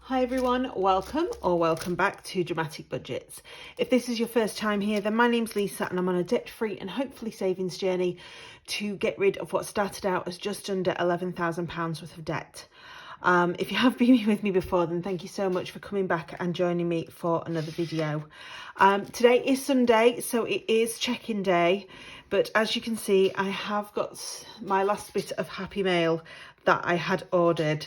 Hi everyone, welcome back to Dramatic Budgets. If this is your first time here, then my name's Lisa and I'm on a debt-free and hopefully savings journey to get rid of what started out as just under £11,000 worth of debt. If you have been with me before, then thank you so much for coming back and joining me for another video. Today is Sunday, so it is check-in day, but as you can see, I have got my last bit of Happy Mail that I had ordered,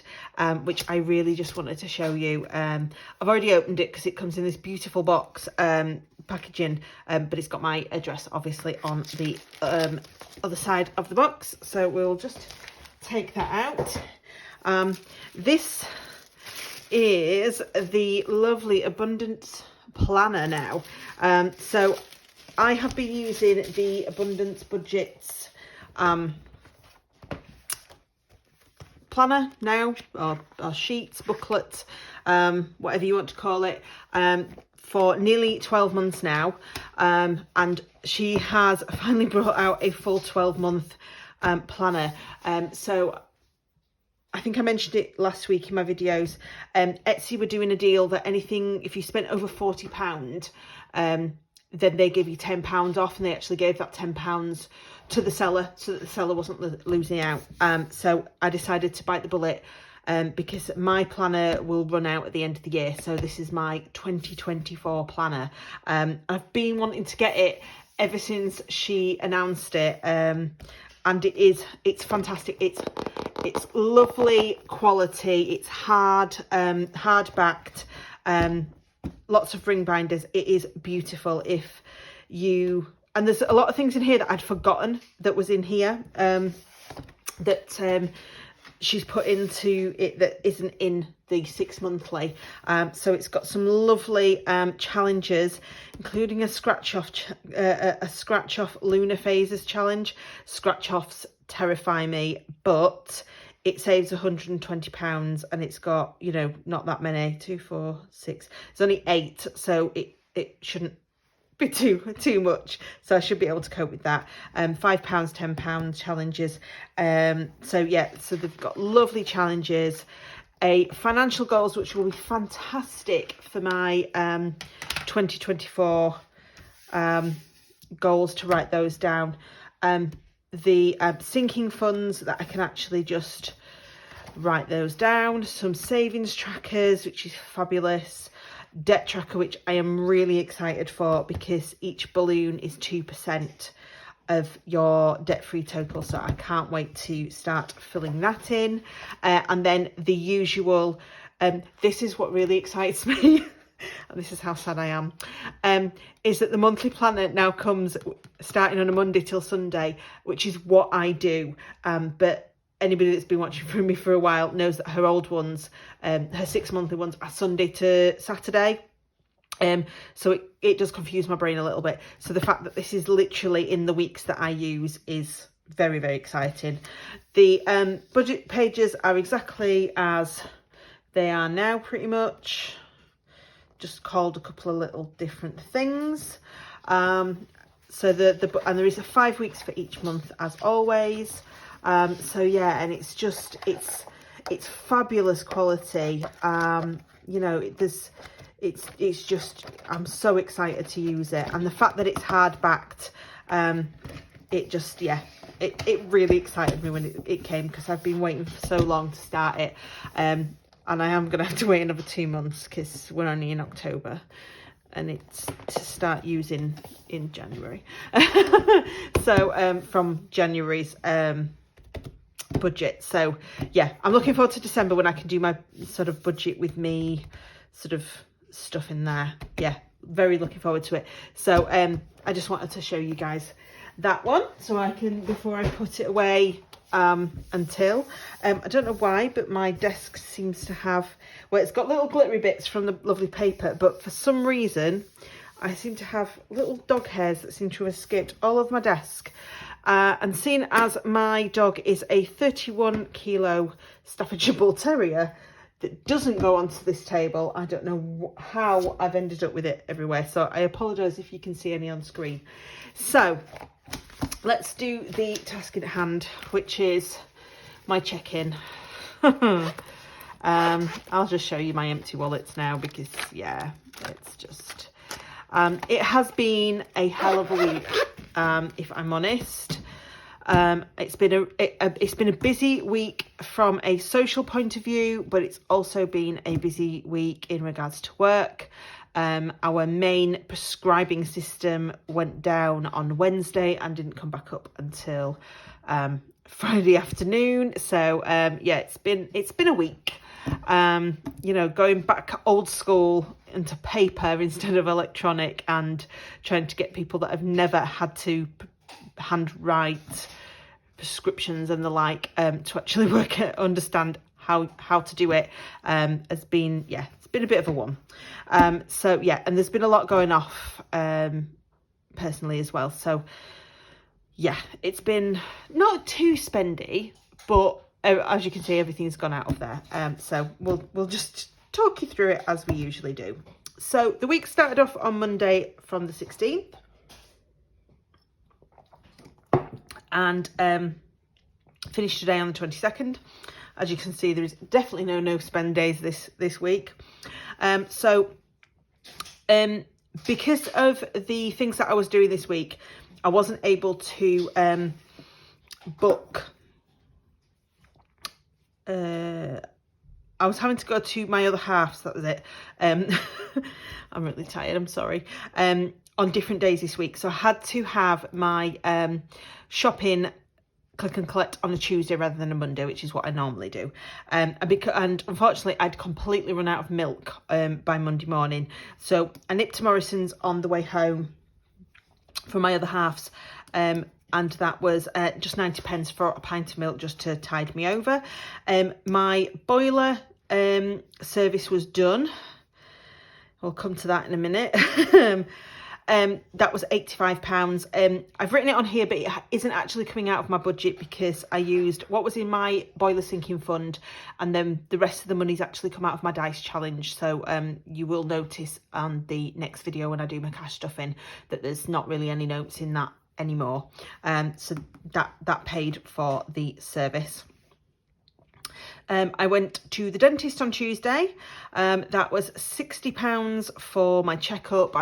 which I really just wanted to show you. I've already opened it because it comes in this beautiful box packaging, but it's got my address obviously on the other side of the box, so we'll just take that out. This is the lovely Abundance Planner now. So I have been using the Abundance Budgets planner now, or sheets, booklets, whatever you want to call it, for nearly 12 months now, and she has finally brought out a full 12-month planner. So I think I mentioned it last week in my videos. Etsy were doing a deal that anything, if you spent over £40, then they give you £10 off, and they actually gave that £10 to the seller so that the seller wasn't losing out. So I decided to bite the bullet, because my planner will run out at the end of the year. So this is my 2024 planner. I've been wanting to get it ever since she announced it, and it's fantastic. It's lovely quality. It's hard backed. Lots of ring binders. It is beautiful. And there's a lot of things in here that I'd forgotten that was in here, that she's put into it that isn't in the 6 monthly. So it's got some lovely challenges, including a scratch off lunar phases challenge. Scratch offs terrify me, but it saves £120, and it's got, you know, not that many, 2, 4, 6, it's only 8, so it shouldn't be too much, so I should be able to cope with that. £5, £10 challenges. So yeah, so they've got lovely challenges, financial goals, which will be fantastic for my 2024 goals, to write those down. The sinking funds that I can actually just write those down. Some savings trackers, which is fabulous. Debt tracker, which I am really excited for, because each balloon is 2% of your debt-free total, so I can't wait to start filling that in. And then the usual, this is what really excites me, and this is how sad I am, is that the monthly planner now comes starting on a Monday till Sunday, which is what I do. But anybody that's been watching from me for a while knows that her old ones, her 6 monthly ones, are Sunday to Saturday. So it does confuse my brain a little bit. So the fact that this is literally in the weeks that I use is very, very exciting. The budget pages are exactly as they are now, pretty much. Just called a couple of little different things. So and there is 5 weeks for each month, as always. So yeah, and it's fabulous quality. You know, it's just, I'm so excited to use it, and the fact that it's hard backed, it really excited me when it came, because I've been waiting for so long to start it. And I am going to have to wait another 2 months, because we're only in October, and it's to start using in January. So from January's budget. So yeah, I'm looking forward to December, when I can do my sort of budget with me sort of stuff in there. Yeah, very looking forward to it. So I just wanted to show you guys that one, so I can, before I put it away, until I don't know why, but my desk seems to have, well, it's got little glittery bits from the lovely paper, but for some reason I seem to have little dog hairs that seem to have escaped all of my desk. And seeing as my dog is a 31 kilo Staffordshire Bull Terrier that doesn't go onto this table, I don't know how I've ended up with it everywhere, so I apologise if you can see any on screen. So let's do the task at hand, which is my check-in. I'll just show you my empty wallets now because, yeah, it's just... it has been a hell of a week, if I'm honest. It's been a busy week from a social point of view, but it's also been a busy week in regards to work. Our main prescribing system went down on Wednesday and didn't come back up until Friday afternoon. So yeah, it's been a week. You know, going back old school into paper instead of electronic, and trying to get people that have never had to handwrite prescriptions and the like to actually understand how to do it has been, yeah, it's been a bit of a one. So yeah, and there's been a lot going off personally as well. So yeah, it's been not too spendy, but as you can see, everything's gone out of there. So we'll just talk you through it as we usually do. So the week started off on Monday from the 16th. And finished today on the 22nd. As you can see, there is definitely no spend days this week. So because of the things that I was doing this week, I wasn't able to book. I was having to go to my other half, so that was it. I'm really tired, I'm sorry. On different days this week. So I had to have my shopping click and collect on a Tuesday rather than a Monday, which is what I normally do. And unfortunately, I'd completely run out of milk by Monday morning. So I nipped to Morrison's on the way home for my other halves. And that was just 90p for a pint of milk just to tide me over. My boiler service was done. We'll come to that in a minute. That was £85. I've written it on here, but it isn't actually coming out of my budget because I used what was in my boiler sinking fund, and then the rest of the money's actually come out of my dice challenge. So you will notice on the next video when I do my cash stuffing that there's not really any notes in that anymore. So that paid for the service. I went to the dentist on Tuesday. That was £60 for my checkup.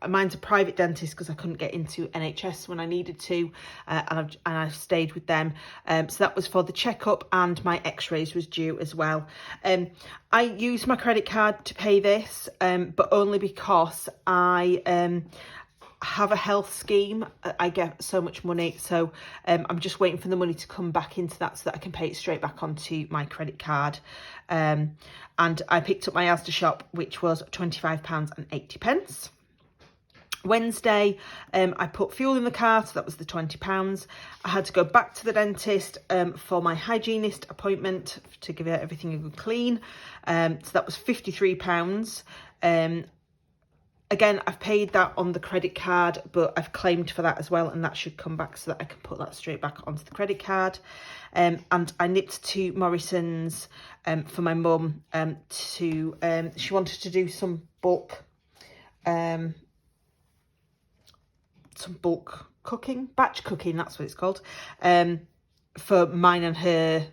Mine's a private dentist because I couldn't get into NHS when I needed to, and I've stayed with them. So that was for the checkup, and my x-rays was due as well. I used my credit card to pay this, but only because I have a health scheme. I get so much money, so I'm just waiting for the money to come back into that so that I can pay it straight back onto my credit card. And I picked up my Asda shop, which was £25.80. Wednesday, I put fuel in the car, so that was the £20. I had to go back to the dentist for my hygienist appointment to give everything a good clean. So that was £53. Again, I've paid that on the credit card, but I've claimed for that as well, and that should come back so that I can put that straight back onto the credit card. And I nipped to Morrison's for my mum she wanted to do some bulk cooking, batch cooking, that's what it's called, for mine and her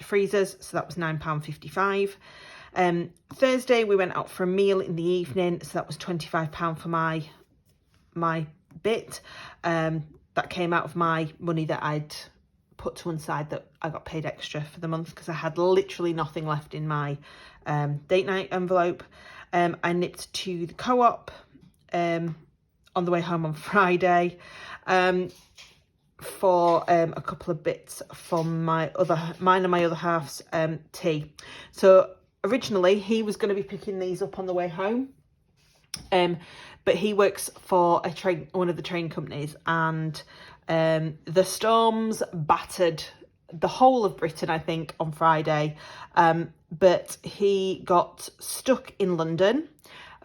freezers. So that was £9.55. Thursday we went out for a meal in the evening, so that was £25 for my bit. That came out of my money that I'd put to one side that I got paid extra for the month because I had literally nothing left in my date night envelope. I nipped to the Co-op on the way home on Friday for a couple of bits from mine and my other half's tea. So originally he was going to be picking these up on the way home, but he works for one of the train companies, and the storms battered the whole of Britain, I think, on Friday, but he got stuck in London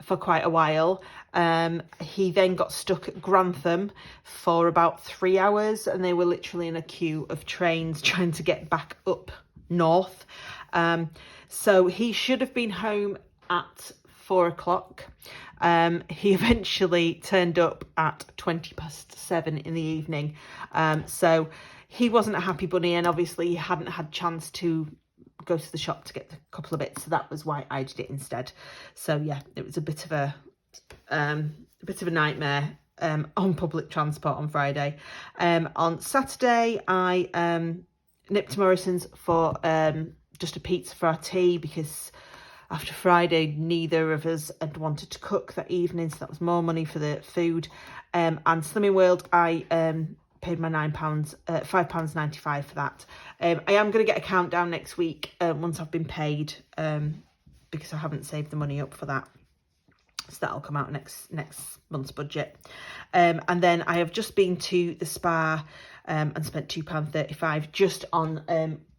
for quite a while. He then got stuck at Grantham for about 3 hours, and they were literally in a queue of trains trying to get back up north. So he should have been home at 4 o'clock. He eventually turned up at 7:20 in the evening. So he wasn't a happy bunny, and obviously he hadn't had chance to go to the shop to get a couple of bits, so that was why I did it instead. So yeah, it was a bit of a nightmare on public transport on Friday. On Saturday, I nipped to Morrison's for just a pizza for our tea, because after Friday, neither of us had wanted to cook that evening, so that was more money for the food. And Slimming World, I paid my £5.95 for that. I am going to get a countdown next week once I've been paid, because I haven't saved the money up for that. So that'll come out next month's budget. And then I have just been to the spa and spent £2.35 just on,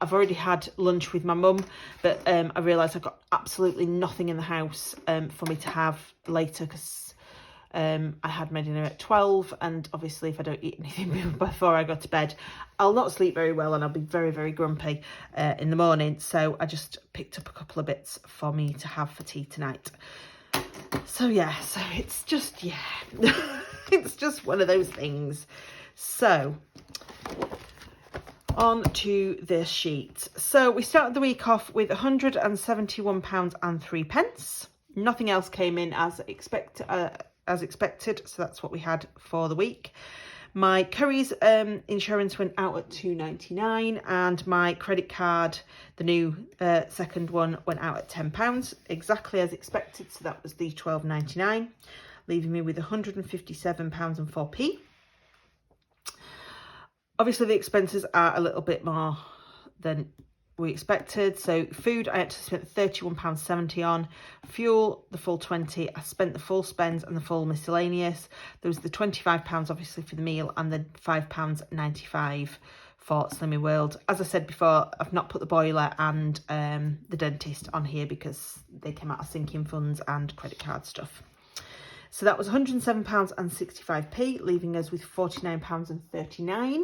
I've already had lunch with my mum, but I realised I've got absolutely nothing in the house for me to have later, because I had my dinner at 12, and obviously if I don't eat anything before I go to bed, I'll not sleep very well and I'll be very, very grumpy in the morning. So I just picked up a couple of bits for me to have for tea tonight. So yeah, so it's just, yeah, it's just one of those things. So on to this sheet. So we started the week off with £171.03. Nothing else came in as expected, so that's what we had for the week. My Currys insurance went out at £2.99, and my credit card, the new second one, went out at £10, exactly as expected. So that was the £12.99, leaving me with £157.04. Obviously, the expenses are a little bit more than we expected. So food, I actually spent £31.70 on. Fuel, the full 20. I spent the full spends and the full miscellaneous. There was the £25 obviously for the meal, and then £5.95 for Slimming World. As I said before, I've not put the boiler and the dentist on here because they came out of sinking funds and credit card stuff. So that was £107.65, leaving us with £49.39.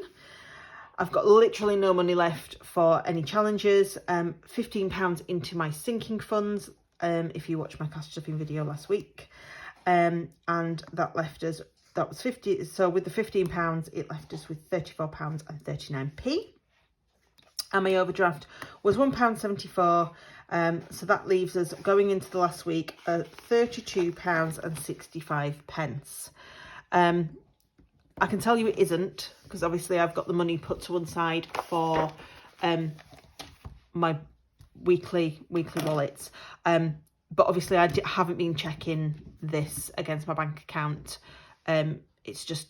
I've got literally no money left for any challenges. £15 into my sinking funds, if you watched my cash stuffing video last week. And that left us, that was 50. So with the £15, it left us with £34.39. And my overdraft was £1.74. So that leaves us going into the last week at £32.65. I can tell you it isn't, because obviously I've got the money put to one side for my weekly wallets. But obviously I haven't been checking this against my bank account. It's just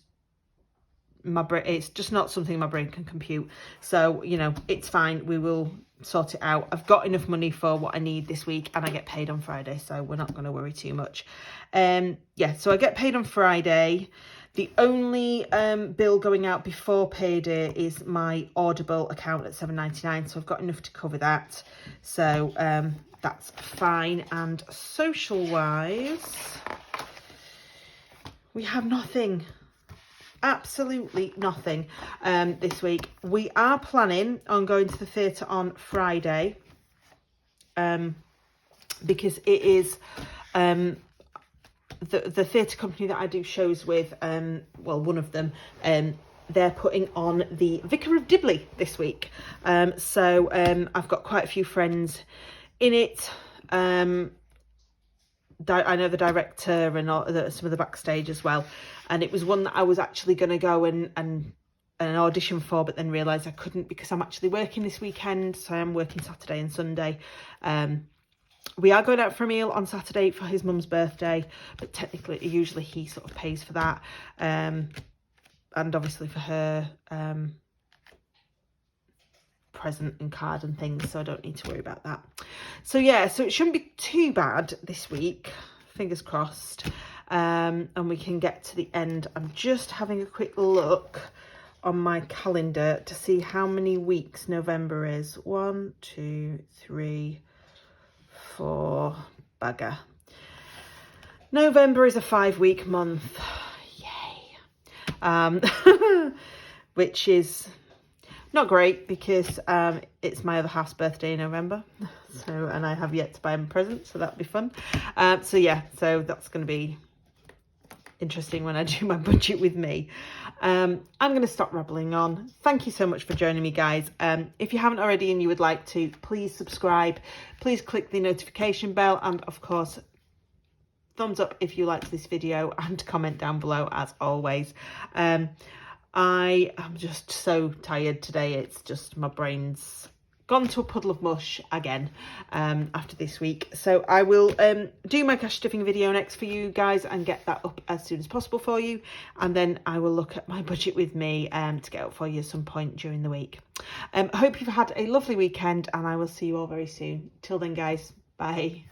it's just not something my brain can compute. So, you know, it's fine. We will sort it out. I've got enough money for what I need this week, and I get paid on Friday, so we're not going to worry too much. Yeah, so I get paid on Friday. The only bill going out before payday is my Audible account at £7.99, so I've got enough to cover that. So that's fine. And social-wise, we have nothing. Absolutely nothing this week. We are planning on going to the theatre on Friday because it is the theatre company that I do shows with, well, one of them, they're putting on the Vicar of Dibley this week. So I've got quite a few friends in it. I know the director and some of the backstage as well. And it was one that I was actually going to go and an audition for, but then realised I couldn't because I'm actually working this weekend. So I am working Saturday and Sunday. We are going out for a meal on Saturday for his mum's birthday, but technically, usually he sort of pays for that. And obviously for her present and card and things, so I don't need to worry about that. So yeah, so it shouldn't be too bad this week, fingers crossed. And we can get to the end. I'm just having a quick look on my calendar to see how many weeks November is. 1, 2, 3, 4, bugger. November is a 5-week month. Yay. Which is not great because it's my other half's birthday in November. So, and I have yet to buy him a present, so that'll be fun. So yeah, so that's going to be interesting when I do my budget with me. I'm going to stop rambling on. Thank you so much for joining me, guys. If you haven't already and you would like to, please subscribe. Please click the notification bell, and of course, thumbs up if you liked this video, and comment down below as always. I am just so tired today. It's just my brain's gone to a puddle of mush again after this week. So I will do my cash stuffing video next for you guys and get that up as soon as possible for you. And then I will look at my budget with me to get up for you at some point during the week. I hope you've had a lovely weekend, and I will see you all very soon. Till then, guys, bye.